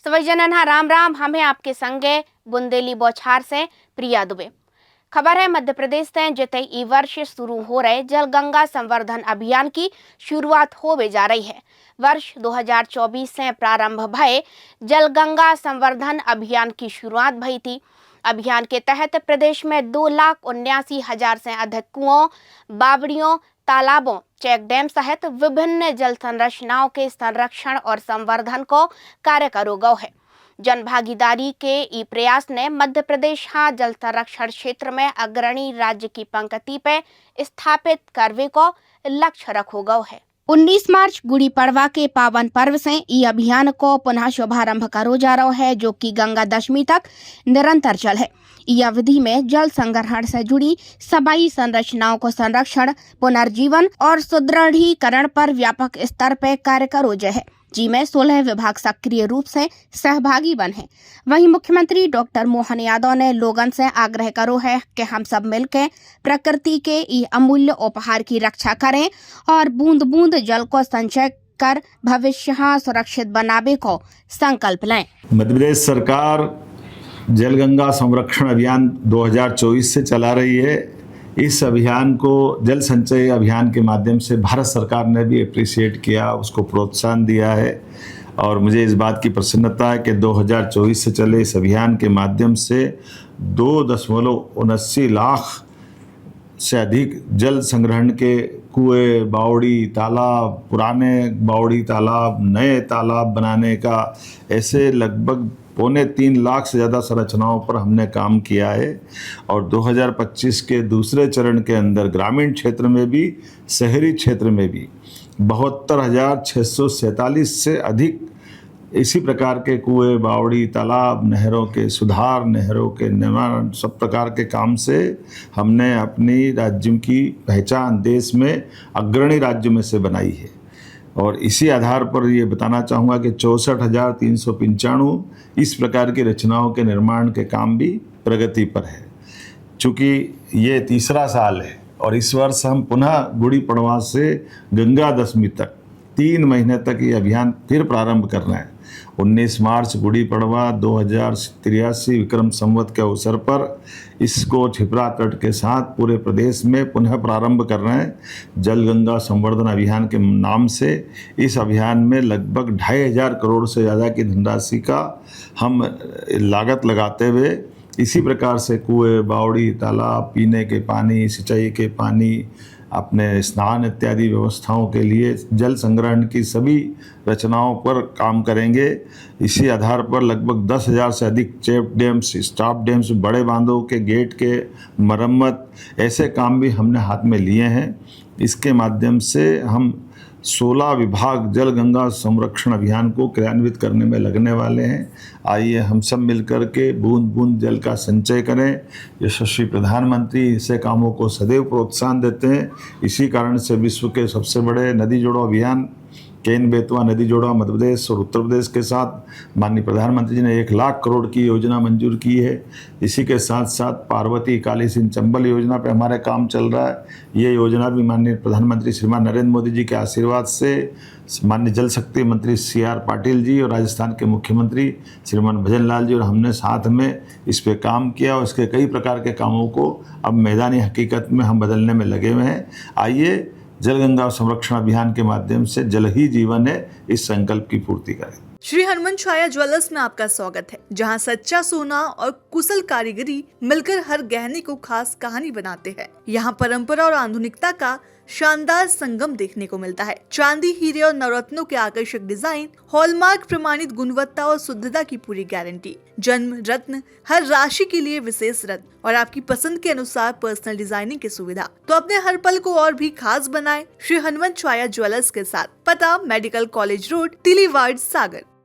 सभी जनन राम राम। हम हैं आपके संगे बुंदेली बौछार से प्रिया दुबे। खबर है मध्य प्रदेश से जिते ई वर्ष शुरू हो रहे जल गंगा संवर्धन अभियान की शुरुआत होवे जा रही है। वर्ष 2024 से प्रारंभ भये जल गंगा संवर्धन अभियान की शुरुआत भई थी। अभियान के तहत प्रदेश में 2,79,000 से अधिक कुओं, बावड़ियों, तालाबों, चेक डैम सहित विभिन्न जल संरचनाओं के संरक्षण और संवर्धन को कार्य करो गौ है। जन भागीदारी के ई प्रयास ने मध्य प्रदेश जल संरक्षण क्षेत्र में अग्रणी राज्य की पंक्ति पे स्थापित करने को लक्ष्य रखो गौ है। 19 मार्च गुड़ी पड़वा के पावन पर्व से ई अभियान को पुनः शुभारंभ करो जा रहा है, जो कि गंगा दशमी तक निरंतर चल है। ई अवधि में जल संग्रहण से जुड़ी सभी संरचनाओं को संरक्षण, पुनर्जीवन और सुदृढ़ीकरण पर व्यापक स्तर पर कार्य करो है, जिसमें 16 विभाग सक्रिय रूप से सहभागी बन हैं। वहीं मुख्यमंत्री डॉक्टर मोहन यादव ने लोगों से आग्रह करो है कि हम सब मिलकर प्रकृति के ये अमूल्य उपहार की रक्षा करें और बूंद बूंद जल को संचय कर भविष्य सुरक्षित बनाने को संकल्प लें। मध्य प्रदेश सरकार जल गंगा संरक्षण अभियान 2024 से चला रही है। इस अभियान को जल संचय अभियान के माध्यम से भारत सरकार ने भी अप्रिशिएट किया, उसको प्रोत्साहन दिया है और मुझे इस बात की प्रसन्नता है कि 2024 से चले इस अभियान के माध्यम से 2.79 लाख से अधिक जल संग्रहण के कुएं, बावड़ी, तालाब, पुराने बावड़ी तालाब, नए तालाब बनाने का ऐसे लगभग 2.25 लाख से ज़्यादा संरचनाओं पर हमने काम किया है। और 2025 के दूसरे चरण के अंदर ग्रामीण क्षेत्र में भी, शहरी क्षेत्र में भी 72,647 से अधिक इसी प्रकार के कुएं, बावड़ी, तालाब, नहरों के सुधार, नहरों के निर्माण, सब प्रकार के काम से हमने अपनी राज्य की पहचान देश में अग्रणी राज्य में से बनाई है। और इसी आधार पर ये बताना चाहूँगा कि 64,395 इस प्रकार की रचनाओं के निर्माण के काम भी प्रगति पर है। चूँकि ये तीसरा साल है और इस वर्ष हम पुनः गुड़ी पड़वा से गंगा दशमी तक 3 महीने तक ये अभियान फिर प्रारंभ कर रहे हैं। 19 मार्च गुड़ी पड़वा 2083 विक्रम संवत के अवसर पर इसको छिपरा तट के साथ पूरे प्रदेश में पुनः प्रारंभ कर रहे हैं। जल गंगा संवर्धन अभियान के नाम से इस अभियान में लगभग 2,500 करोड़ से ज़्यादा की धनराशि का हम लागत लगाते हुए इसी प्रकार से कुएं, बावड़ी, तालाब, पीने के पानी, सिंचाई के पानी, अपने स्नान इत्यादि व्यवस्थाओं के लिए जल संग्रहण की सभी रचनाओं पर काम करेंगे। इसी आधार पर लगभग 10,000 से अधिक चेक डैम्स, स्टॉप डैम्स, बड़े बांधों के गेट के मरम्मत, ऐसे काम भी हमने हाथ में लिए हैं। इसके माध्यम से हम 16 विभाग जल गंगा संरक्षण अभियान को क्रियान्वित करने में लगने वाले हैं। आइए हम सब मिलकर के बूंद बूंद जल का संचय करें। यशस्वी प्रधानमंत्री ऐसे कामों को सदैव प्रोत्साहन देते हैं। इसी कारण से विश्व के सबसे बड़े नदी जोड़ो अभियान केन बेतवा नदी जोड़ा मध्य प्रदेश और उत्तर प्रदेश के साथ माननीय प्रधानमंत्री जी ने 1 लाख करोड़ की योजना मंजूर की है। इसी के साथ साथ पार्वती, काली सिंध, चंबल योजना पे हमारे काम चल रहा है। ये योजना भी माननीय प्रधानमंत्री श्रीमान नरेंद्र मोदी जी के आशीर्वाद से माननीय जल शक्ति मंत्री CR पाटिल जी और राजस्थान के मुख्यमंत्री श्रीमान भजन लाल जी और हमने साथ में इस पे काम किया और इसके कई प्रकार के कामों को अब मैदानी हकीकत में हम बदलने में लगे हुए हैं। आइए जल गंगा संरक्षण अभियान के माध्यम से जल ही जीवन है, इस संकल्प की पूर्ति करें। श्री हनुमान छाया ज्वेलर्स में आपका स्वागत है, जहां सच्चा सोना और कुशल कारीगरी मिलकर हर गहने को खास कहानी बनाते हैं। यहां परंपरा और आधुनिकता का शानदार संगम देखने को मिलता है। चांदी, हीरे और नवरत्नों के आकर्षक डिजाइन, हॉलमार्क प्रमाणित गुणवत्ता और शुद्धता की पूरी गारंटी, जन्म रत्न, हर राशि के लिए विशेष रत्न और आपकी पसंद के अनुसार पर्सनल डिजाइनिंग की सुविधा। तो अपने हर पल को और भी खास बनाएं श्री हनुमान छाया ज्वेलर्स के साथ। पता मेडिकल कॉलेज रोड, तिलीवाड़, सागर।